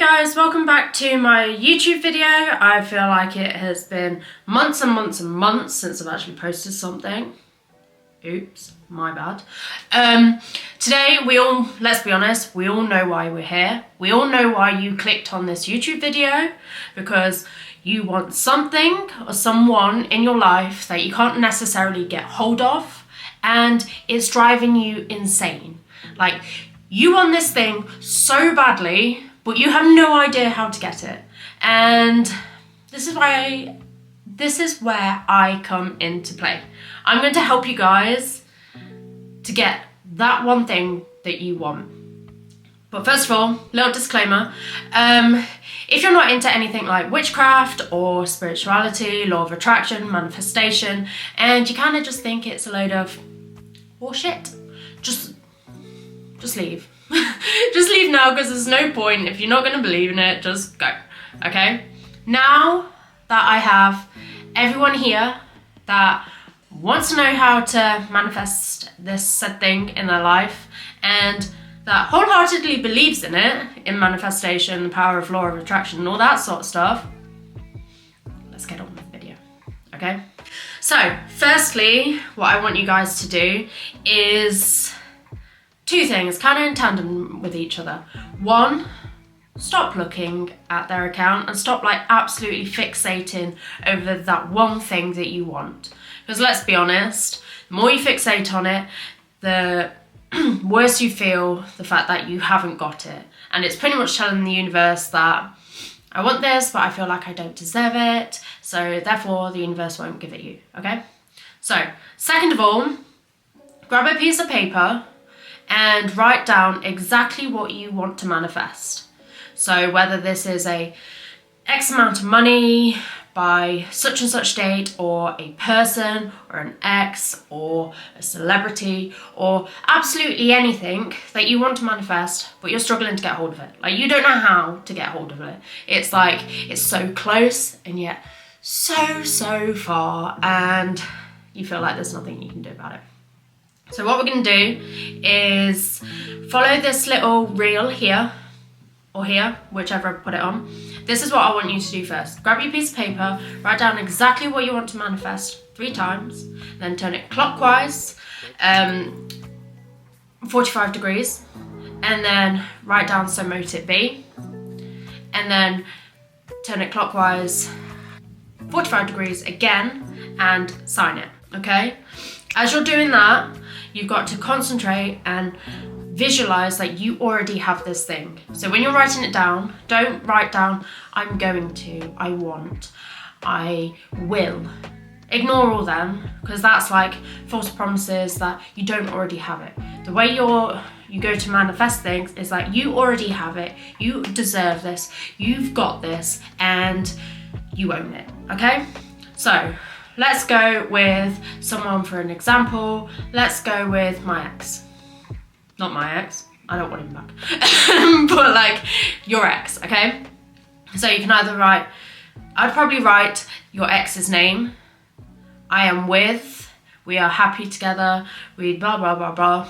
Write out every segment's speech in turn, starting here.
guys, welcome back to my YouTube video. I feel like it has been months and months and months since I've actually posted something. Oops, my bad. Today let's be honest, we all know why we're here. We all know why you clicked on this YouTube video, because you want something or someone in your life that you can't necessarily get hold of, and it's driving you insane. Like, you want this thing so badly, but you have no idea how to get it. And this is where I come into play. I'm going to help you guys to get that one thing that you want. But first of all, little disclaimer, if you're not into anything like witchcraft or spirituality, law of attraction, manifestation, and you kind of just think it's a load of bullshit, just leave. Just leave now, because there's no point. If you're not going to believe in it, just go. Okay? Now that I have everyone here that wants to know how to manifest this said thing in their life, and that wholeheartedly believes in it, in manifestation, the power of law of attraction and all that sort of stuff, let's get on with the video. Okay? So, firstly, what I want you guys to do is two things, kind of in tandem with each other. One, stop looking at their account and stop like absolutely fixating over that one thing that you want. Because let's be honest, the more you fixate on it, the worse you feel the fact that you haven't got it. And it's pretty much telling the universe that I want this, but I feel like I don't deserve it, so therefore the universe won't give it you, okay? So, second of all, grab a piece of paper and write down exactly what you want to manifest. So whether this is a X amount of money by such and such date, or a person, or an ex, or a celebrity, or absolutely anything that you want to manifest, but you're struggling to get hold of it. Like, you don't know how to get hold of it. It's like, it's so close and yet so far, and you feel like there's nothing you can do about it. So what we're going to do is follow this little reel here, or here, whichever I put it on. This is what I want you to do first. Grab your piece of paper, write down exactly what you want to manifest 3 times, then turn it clockwise, 45 degrees, and then write down so mote it be, and then turn it clockwise 45 degrees again, and sign it, okay? As you're doing that, you've got to concentrate and visualize that you already have this thing. So when you're writing it down, don't write down, I'm going to, I want, I will. Ignore all them, because that's like false promises that you don't already have it. The way you go to manifest things is like, you already have it, you deserve this, you've got this, and you own it, okay? So, let's go with someone for an example. Let's go with my ex. Not my ex, I don't want him back. But like, your ex, okay? So you can either write, I'd probably write your ex's name. I am with, we are happy together, we blah blah blah blah,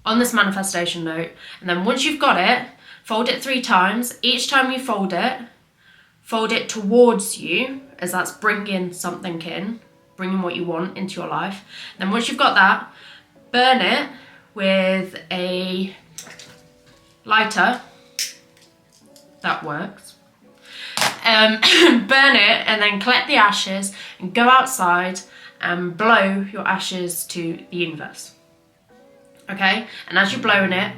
on this manifestation note. And then once you've got it, fold it 3 times. Each time you fold it towards you, as that's bringing something in, bringing what you want into your life. Then once you've got that, burn it with a lighter. That works. Burn it and then collect the ashes and go outside and blow your ashes to the universe. Okay? And as you're blowing it,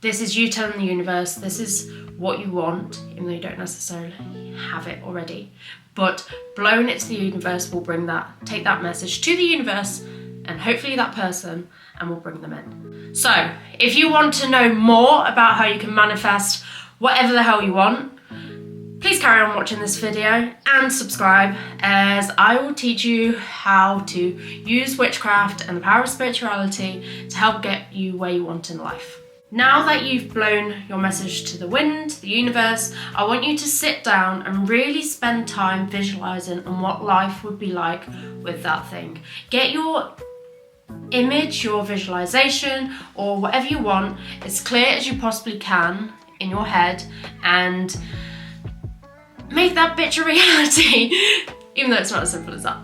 this is you telling the universe this is what you want, even though you don't necessarily have it already. But blowing it to the universe will take that message to the universe and hopefully that person, and will bring them in. So, if you want to know more about how you can manifest whatever the hell you want, please carry on watching this video and subscribe, as I will teach you how to use witchcraft and the power of spirituality to help get you where you want in life. Now that you've blown your message to the wind, the universe, I want you to sit down and really spend time visualizing on what life would be like with that thing. Get your image, your visualization, or whatever you want, as clear as you possibly can in your head and make that bitch a reality. Even though it's not as simple as that.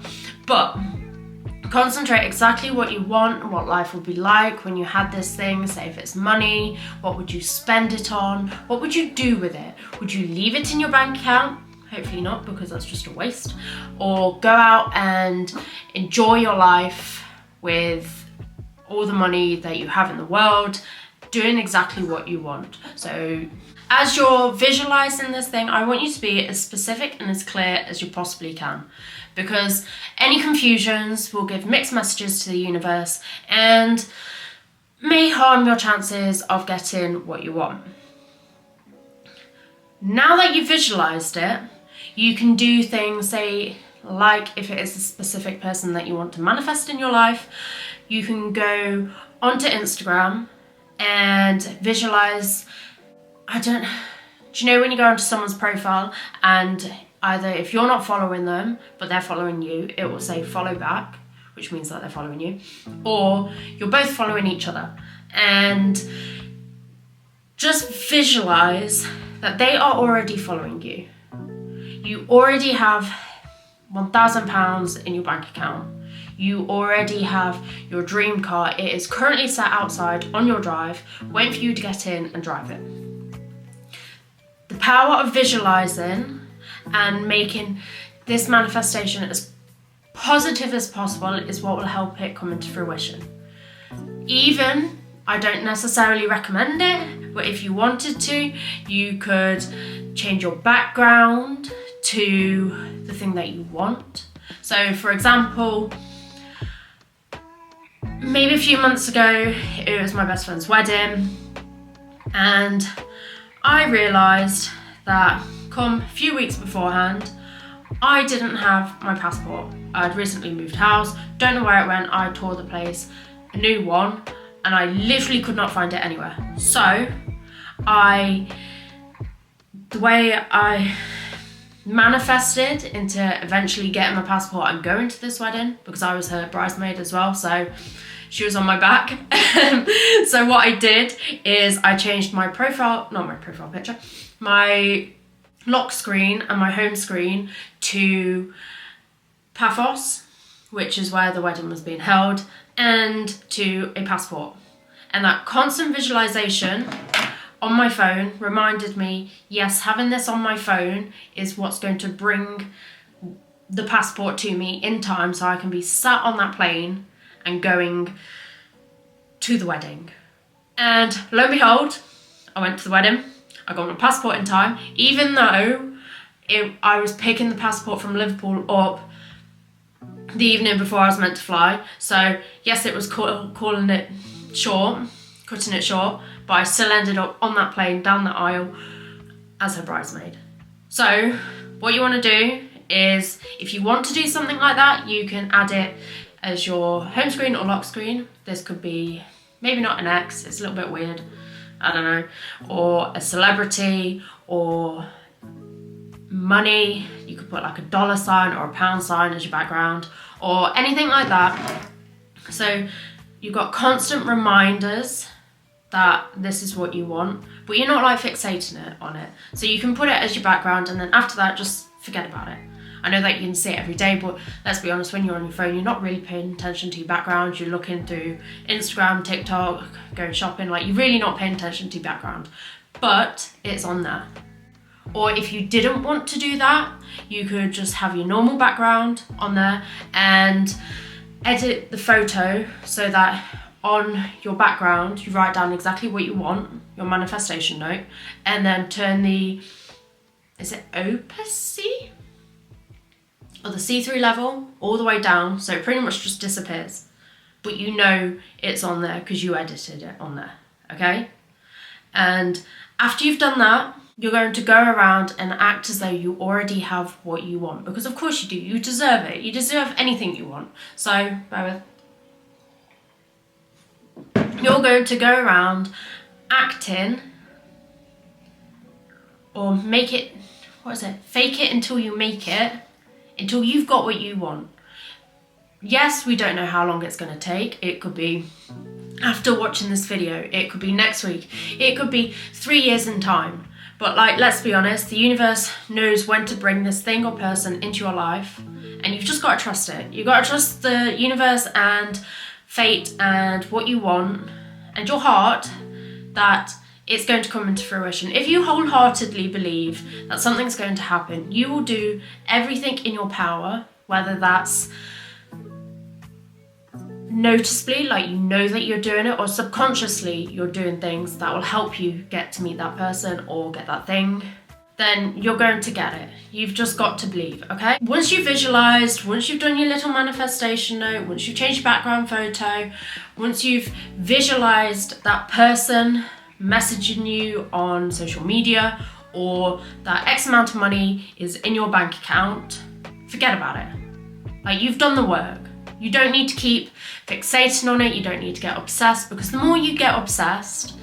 But concentrate exactly what you want, what life would be like when you had this thing. Say if it's money, what would you spend it on? What would you do with it? Would you leave it in your bank account? Hopefully not, because that's just a waste. Or go out and enjoy your life with all the money that you have in the world, doing exactly what you want. So as you're visualizing this thing, I want you to be as specific and as clear as you possibly can, because any confusions will give mixed messages to the universe and may harm your chances of getting what you want. Now that you've visualized it, you can do things, say, like if it is a specific person that you want to manifest in your life, you can go onto Instagram and visualize, do you know when you go onto someone's profile and either if you're not following them, but they're following you, it will say follow back, which means that they're following you, or you're both following each other, and just visualize that they are already following you. You already have £1,000 in your bank account. You already have your dream car. It is currently sat outside on your drive, waiting for you to get in and drive it. The power of visualizing and making this manifestation as positive as possible is what will help it come into fruition. Even, I don't necessarily recommend it, but if you wanted to, you could change your background to the thing that you want. So for example, maybe a few months ago, it was my best friend's wedding, and I realised that come a few weeks beforehand, I didn't have my passport. I'd recently moved house, don't know where it went, I tore the place, a new one, and I literally could not find it anywhere. So the way I manifested into eventually getting my passport and going to this wedding, because I was her bridesmaid as well, so she was on my back. So what I did is I changed my profile, not my profile picture, my lock screen and my home screen to Paphos, which is where the wedding was being held, and to a passport. And that constant visualization on my phone reminded me, yes, having this on my phone is what's going to bring the passport to me in time so I can be sat on that plane and going to the wedding. And lo and behold, I went to the wedding, I got my passport in time, even though I was picking the passport from Liverpool up the evening before I was meant to fly. So yes, it was cutting it short, but I still ended up on that plane down the aisle as her bridesmaid. So what you want to do is, if you want to do something like that, you can add it as your home screen or lock screen. This could be maybe not an ex, it's a little bit weird, I don't know, or a celebrity, or money. You could put like a dollar sign or a pound sign as your background, or anything like that. So you've got constant reminders that this is what you want, but you're not like fixating it on it. So you can put it as your background, and then after that, just forget about it. I know that you can see it every day, but let's be honest, when you're on your phone, you're not really paying attention to your background. You're looking through Instagram, TikTok, going shopping, like you're really not paying attention to your background, but it's on there. Or if you didn't want to do that, you could just have your normal background on there and edit the photo so that on your background, you write down exactly what you want, your manifestation note, and then turn the, is it opacity? Or the see-through level all the way down, so it pretty much just disappears. But you know it's on there because you edited it on there, okay? And after you've done that, you're going to go around and act as though you already have what you want, because of course you do, you deserve it. You deserve anything you want. So, bear with. You're going to go around acting, or make it, fake it until you make it, until you've got what you want. Yes, we don't know how long it's going to take. It could be after watching this video. It could be next week. It could be 3 years in time. But like, let's be honest, the universe knows when to bring this thing or person into your life, and you've just got to trust it. You've got to trust the universe and fate and what you want and your heart, that it's going to come into fruition. If you wholeheartedly believe that something's going to happen, you will do everything in your power, whether that's noticeably, like you know that you're doing it, or subconsciously you're doing things that will help you get to meet that person or get that thing, then you're going to get it. You've just got to believe, okay? Once you've visualized, once you've done your little manifestation note, once you've changed your background photo, once you've visualized that person messaging you on social media, or that X amount of money is in your bank account, forget about it. Like, you've done the work. You don't need to keep fixating on it. You don't need to get obsessed, because the more you get obsessed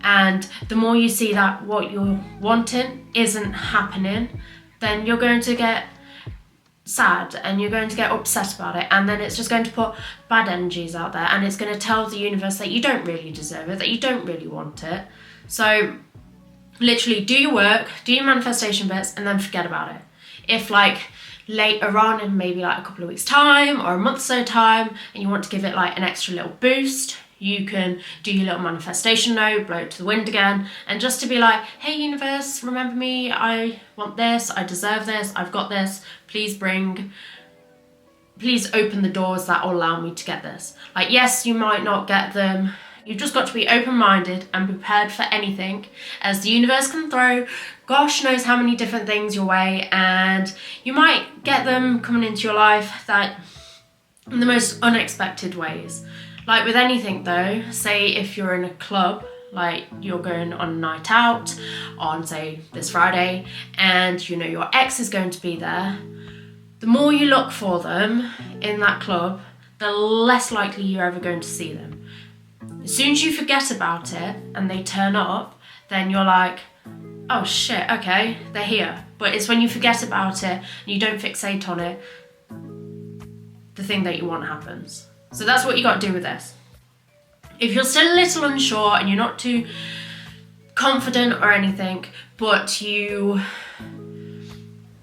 and the more you see that what you're wanting isn't happening, then you're going to get sad and you're going to get upset about it, and then it's just going to put bad energies out there, and it's going to tell the universe that you don't really deserve it, that you don't really want it. So literally do your work, do your manifestation bits, and then forget about it. If like later on in maybe like a couple of weeks time or a month or so time, and you want to give it like an extra little boost, you can do your little manifestation note, blow it to the wind again, and just to be like, hey universe, remember me, I want this, I deserve this, I've got this, please open the doors that will allow me to get this. Like, yes, you might not get them. You've just got to be open-minded and prepared for anything, as the universe can throw gosh knows how many different things your way, and you might get them coming into your life that in the most unexpected ways. Like with anything though, say if you're in a club, like you're going on a night out on say this Friday, and you know your ex is going to be there, the more you look for them in that club, the less likely you're ever going to see them. As soon as you forget about it and they turn up, then you're like, oh shit, okay, they're here. But it's when you forget about it and you don't fixate on it, the thing that you want happens. So that's what you got to do with this. If you're still a little unsure and you're not too confident or anything, but you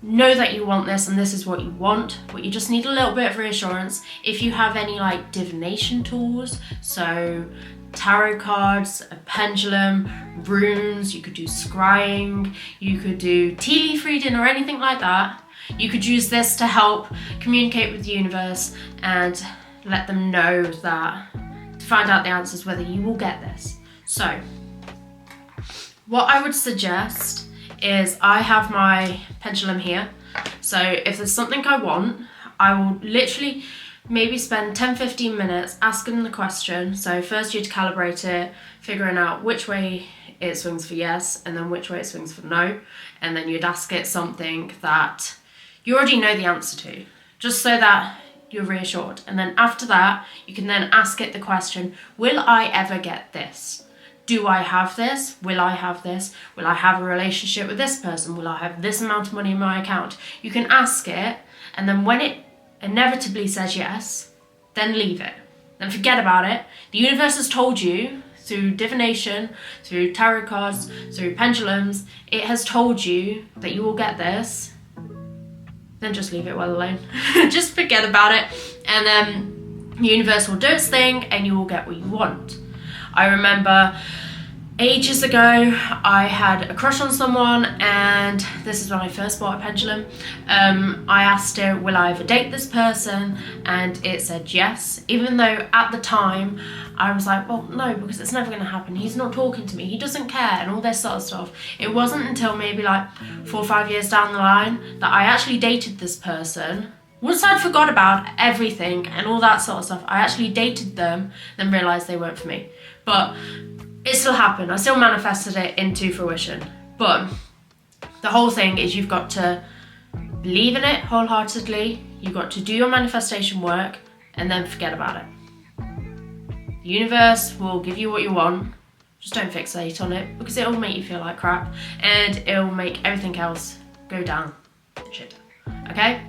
know that you want this and this is what you want, but you just need a little bit of reassurance, if you have any like divination tools, so tarot cards, a pendulum, runes, you could do scrying, you could do tea leaf reading or anything like that, you could use this to help communicate with the universe and let them know that, to find out the answers whether you will get this. So what I would suggest is, I have my pendulum here, so if there's something I want, I will literally maybe spend 10-15 minutes asking the question. So first you'd calibrate it, figuring out which way it swings for yes and then which way it swings for no, and then you'd ask it something that you already know the answer to, just so that you're reassured. And then after that, you can then ask it the question, will I ever get this? Do I have this? Will I have this? Will I have a relationship with this person? Will I have this amount of money in my account? You can ask it, and then when it inevitably says yes, then leave it. Then forget about it. The universe has told you through divination, through tarot cards, through pendulums, it has told you that you will get this. Then just leave it well alone. Just forget about it, and then the universe will do its thing and you will get what you want. I remember ages ago, I had a crush on someone, and this is when I first bought a pendulum. I asked it, will I ever date this person? And it said yes, even though at the time I was like, well, no, because it's never going to happen. He's not talking to me, he doesn't care, and all this sort of stuff. It wasn't until maybe like 4 or 5 years down the line that I actually dated this person. Once I'd forgot about everything and all that sort of stuff, I actually dated them, then realised they weren't for me. But it still happened. I still manifested it into fruition. But the whole thing is, you've got to believe in it wholeheartedly. You've got to do your manifestation work and then forget about it. The universe will give you what you want. Just don't fixate on it, because it'll make you feel like crap and it'll make everything else go down the shit. Okay?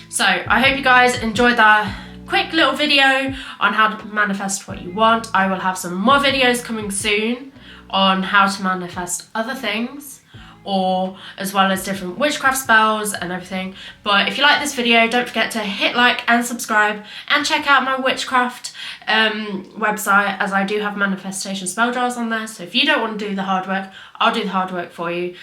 So I hope you guys enjoyed that quick little video on how to manifest what you want. I will have some more videos coming soon on how to manifest other things, or as well as different witchcraft spells and everything. But if you like this video, don't forget to hit like and subscribe, and check out my witchcraft website, as I do have manifestation spell jars on there. So if you don't want to do the hard work, I'll do the hard work for you.